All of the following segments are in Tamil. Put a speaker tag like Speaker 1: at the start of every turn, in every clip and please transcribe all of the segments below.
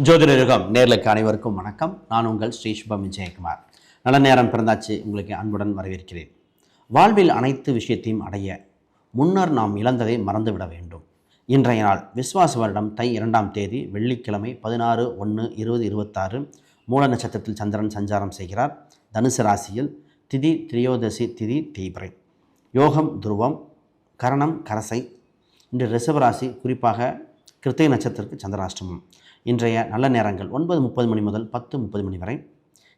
Speaker 1: ஜோதிட யுகம் நேர்களுக்கு அனைவருக்கும் வணக்கம். நான் உங்கள் ஸ்ரீ சுபம் விஜயகுமார். நல்ல நேரம் பிறந்தாச்சு. உங்களுக்கு அன்புடன் வரவேற்கிறேன். வாழ்வில் அனைத்து விஷயத்தையும் அடைய முன்னர் நாம் இழந்ததை மறந்துவிட வேண்டும். இன்றைய நாள் விஸ்வாச வருடம் தை 2ஆம் தேதி வெள்ளிக்கிழமை 16/1/2026 மூல நட்சத்திரத்தில் சந்திரன் சஞ்சாரம் செய்கிறார். தனுசு ராசியில் திதி திரியோதசி திதி தேய்பிறை, யோகம் துருவம், கரணம் கரசை. இன்று ரிஷபராசி, குறிப்பாக கிருத்திகை நட்சத்திரத்துக்கு சந்திராஷ்டமம். இன்றைய நல்ல நேரங்கள் 9:30 மணி முதல் 10:30 மணி வரை.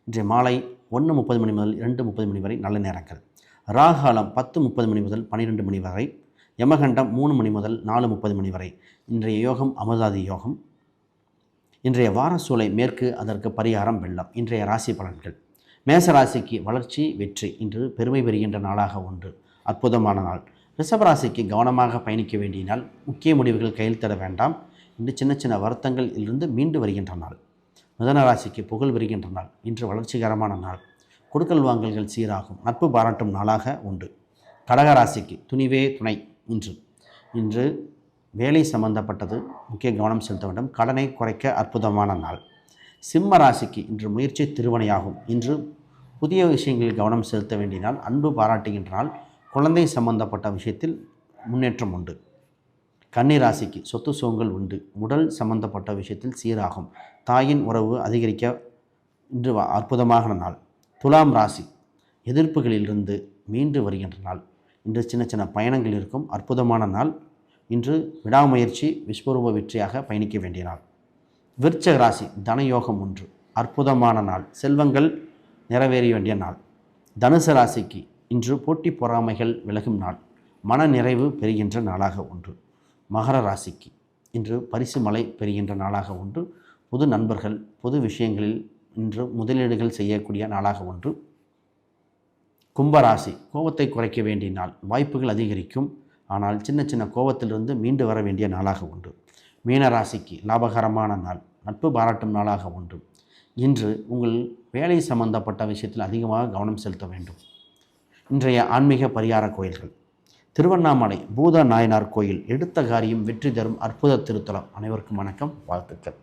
Speaker 1: இன்றைய மாலை 1:30 மணி முதல் 2:30 மணி வரை நல்ல நேரங்கள். ராகாலம் 10:30 மணி முதல் 12 மணி வரை. யமகண்டம் 3 மணி முதல் 4:30 மணி வரை. இன்றைய யோகம் அமிர்தாதி யோகம். இன்றைய வாரசூலை மேற்கு, அதற்கு பரிகாரம் வெள்ளம். இன்றைய ராசி பலன்கள். மேச ராசிக்கு வளர்ச்சி வெற்றி, இன்று பெருமை பெறுகின்ற நாளாக உண்டு. அற்புதமான நாள். ரிஷபராசிக்கு கவனமாக பயணிக்க வேண்டிய நாள். முக்கிய முடிவுகள் கையில் தர வேண்டாம். இன்று சின்ன சின்ன வருத்தங்கள் இருந்து மீண்டு வருகின்ற நாள். மிதுன ராசிக்கு புகழ் வருகின்ற நாள். இன்று வளர்ச்சிகரமான நாள். கொடுக்கல் வாங்கல்கள் சீராகும். நட்பு பாராட்டும் நாளாக உண்டு. கடகராசிக்கு துணிவே துணை. இன்று வேலை சம்பந்தப்பட்டது முக்கிய கவனம் செலுத்த வேண்டும். கடனை குறைக்க அற்புதமான நாள். சிம்ம ராசிக்கு இன்று முயற்சி திருவனையாகும். இன்று புதிய விஷயங்களில் கவனம் செலுத்த வேண்டிய நாள். அன்பு பாராட்டுகின்ற நாள். குழந்தை சம்பந்தப்பட்ட விஷயத்தில் முன்னேற்றம் உண்டு. கன்னி ராசிக்கு சொத்து சுகங்கள் உண்டு. உடல் சம்பந்தப்பட்ட விஷயத்தில் சீராகும். தாயின் உறவு அதிகரிக்க இன்று அற்புதமான நாள். துலாம் ராசி எதிர்ப்புகளிலிருந்து மீண்டு வருகின்ற நாள். இன்று சின்ன சின்ன பயணங்கள் இருக்கும். அற்புதமான நாள். இன்று விடாமுயற்சி விஸ்வரூப வெற்றியாக பயணிக்க வேண்டிய நாள். விருச்சிக ராசி தனயோகம் ஒன்று. அற்புதமான நாள். செல்வங்கள் நிறைவேற வேண்டிய நாள். தனுசு ராசிக்கு இன்று போட்டி பொறாமைகள் விலகும் நாள். மன நிறைவு பெறுகின்ற நாளாக ஒன்று. மகர ராசிக்கு இன்று பரிசு மழை பெறுகின்ற நாளாக உண்டு. புது நண்பர்கள், புது விஷயங்களில் இன்று முதலீடுகள் செய்யக்கூடிய நாளாக ஒன்று. கும்பராசி கோபத்தை குறைக்க வேண்டிய நாள். வாய்ப்புகள் அதிகரிக்கும். ஆனால் சின்ன சின்ன கோபத்திலிருந்து மீண்டு வர வேண்டிய நாளாக உண்டு. மீனராசிக்கு லாபகரமான நாள். நட்பு பாராட்டும் நாளாக உண்டு. இன்று உங்கள் வேலை சம்பந்தப்பட்ட விஷயத்தில் அதிகமாக கவனம் செலுத்த வேண்டும். இன்றைய ஆன்மீக பரிகார கோயில்கள். திருவண்ணாமலை பூத நாயனார் கோயில் எடுத்த காரியம் வெற்றி தரும் அற்புத திருத்தலம். அனைவருக்கும் வணக்கம், வாழ்த்துக்கள்.